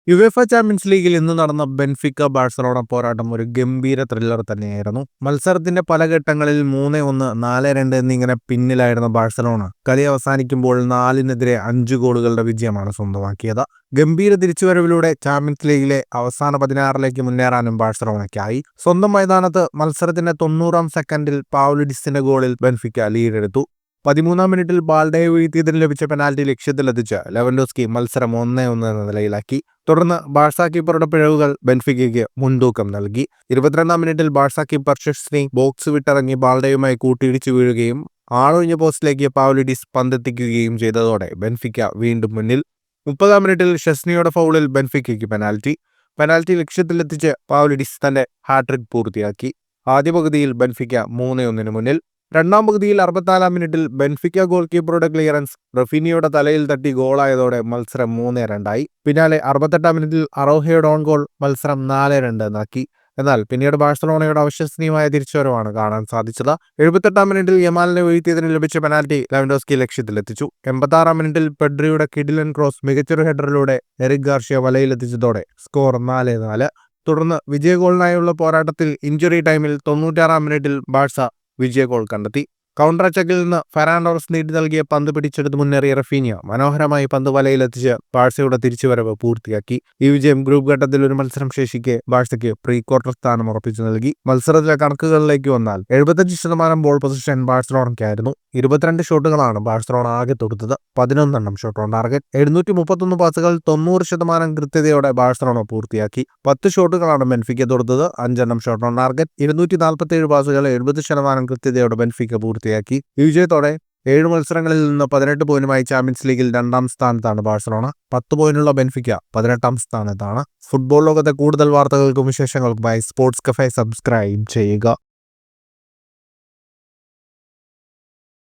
UEFA champions ലീഗിൽ ഇന്ന് നടന്ന ബെൻഫിക്ക ബാഴ്സലോണ പോരാട്ടം ഒരു ഗംഭീര ത്രില്ലർ തന്നെയായിരുന്നു. മത്സരത്തിന്റെ പല ഘട്ടങ്ങളിൽ 3-1, 4-2 എന്നിങ്ങനെ പിന്നിലായിരുന്ന ബാഴ്സലോണ കളി അവസാനിക്കുമ്പോൾ 4-നെതിരെ 5 ഗോളുകളുടെ വിജയമാണ് സ്വന്തമാക്കിയത്. ഗംഭീര തിരിച്ചുവരവിലൂടെ ചാമ്പ്യൻസ് ലീഗിലെ അവസാന 16ലേക്ക് മുന്നേറാനും ബാഴ്സലോണയ്ക്കായി. സ്വന്തം മൈതാനത്ത് മത്സരത്തിന്റെ 90-ാം സെക്കൻഡിൽ പാവുലിഡിസിന്റെ ഗോളിൽ ബെൻഫിക്ക ലീഡെടുത്തു. 13-ാം മിനിറ്റിൽ ബാൽഡയെ വീഴ്ത്തിയതിന് ലഭിച്ച പെനാൽറ്റി ലക്ഷ്യത്തിലെത്തിച്ച് ലെവൻഡോസ്കി മത്സരം 1-1 എന്ന നിലയിലാക്കി. തുടർന്ന് ബാഴ്സ കീപ്പറുടെ പിഴവുകൾ ബെൻഫിക്കയ്ക്ക് മുൻതൂക്കം നൽകി. 22-ാം മിനിറ്റിൽ ബാഴ്സ കീപ്പർ ഷെസ്നി ബോക്സ് വിട്ടിറങ്ങി ബാൽഡയുമായി കൂട്ടിയിടിച്ചു വീഴുകയും ആളൊഴിഞ്ഞ പോസ്റ്റിലേക്ക് പാവുലിഡിസ് പന്തെത്തിക്കുകയും ചെയ്തതോടെ ബെൻഫിക്ക വീണ്ടും മുന്നിൽ. 30-ാം മിനിറ്റിൽ ഷെസ്നിയുടെ ഫൗളിൽ ബെൻഫിക്കയ്ക്ക് പെനാൽറ്റി ലക്ഷ്യത്തിലെത്തിച്ച് പാവുലിഡിസ് തന്റെ ഹാട്രിക് പൂർത്തിയാക്കി. ആദ്യ പകുതിയിൽ ബെൻഫിക്ക 3-1 മുന്നിൽ. രണ്ടാം പകുതിയിൽ 64-ാം മിനിറ്റിൽ ബെൻഫിക്ക ഗോൾ കീപ്പറുടെ ക്ലിയറൻസ് റഫീനിയുടെ തലയിൽ തട്ടി ഗോളായതോടെ മത്സരം 3-2. പിന്നാലെ 68-ാം മിനിറ്റിൽ അറോഹയുടെ ഓൺ ഗോൾ മത്സരം 4-2 എന്നാക്കി. എന്നാൽ പിന്നീട് ബാഴ്സലോണയുടെ അവിശ്വസനീയമായ തിരിച്ചുവരവാണ് കാണാൻ സാധിച്ചത്. 78-ാം മിനിറ്റിൽ യമാലിനെ വീഴ്ത്തിയതിന് ലഭിച്ച പെനാൽറ്റി ലെവൻഡോസ്കി ലക്ഷ്യത്തിലെത്തിച്ചു. 86-ാം മിനിറ്റിൽ പെഡ്രിയുടെ കിഡിലൻ ക്രോസ് മികച്ചൊരു ഹെഡറിലൂടെ എറിക് ഗാർഷ്യ വലയിലെത്തിച്ചതോടെ സ്കോർ 4-4. തുടർന്ന് വിജയ ഗോളിനായുള്ള പോരാട്ടത്തിൽ ഇഞ്ചുറി ടൈമിൽ 96-ാം മിനിറ്റിൽ ബാഴ്സ വിജയ ഗോൾ കണ്ടെത്തി. കൗണ്ടർ അറ്റാക്കിൽ നിന്ന് ഫെറാൻ ടോറസ് നീട്ടി നൽകിയ പന്ത് പിടിച്ചെടുത്ത് മുന്നേറിയ റഫീനിയ മനോഹരമായി പന്ത് വലയിലെത്തിച്ച് ബാഴ്സയുടെ തിരിച്ചുവരവ് പൂർത്തിയാക്കി. ഈ വിജയം ഗ്രൂപ്പ് ഘട്ടത്തിൽ ഒരു മത്സരം ശേഷിക്കെ ബാഴ്സയ്ക്ക് പ്രീ ക്വാർട്ടർ സ്ഥാനം ഉറപ്പിച്ചു നൽകി. മത്സരത്തിലെ കണക്കുകളിലേക്ക് വന്നാൽ 75% ബോൾ പൊസിഷൻ ബാഴ്സലോണയ്ക്കായിരുന്നു. 22 ഷോട്ടുകളാണ് ബാഴ്സലോണ ആകെ തൊടുത്തത്. 11 ഷോട്ട് ഓൺ ടാർഗറ്റ്. 731 പാസുകൾ 90% കൃത്യതയോടെ ബാഴ്സലോണ പൂർത്തിയാക്കി. 10 ഷോട്ടുകളാണ് ബെൻഫിക്ക തൊടുത്തത്. 5 shot on target. 247 പാസുകൾ 70% കൃത്യതയോടെ ബെൻഫിക്ക പൂർത്തിയാക്കി. ഈ വിജയത്തോടെ 7 മത്സരങ്ങളിൽ നിന്ന് 18 പോയിന്റുമായി ചാമ്പ്യൻസ് ലീഗിൽ 2-ാം സ്ഥാനത്താണ് ബാഴ്സലോണ. 10 പോയിന്റുള്ള ബെൻഫിക്ക 18-ാം സ്ഥാനത്താണ്. ഫുട്ബോൾ ലോകത്തെ കൂടുതൽ വാർത്തകൾക്കും വിശേഷങ്ങൾക്കുമായി സ്പോർട്സ് കഫേ സബ്സ്ക്രൈബ് ചെയ്യുക.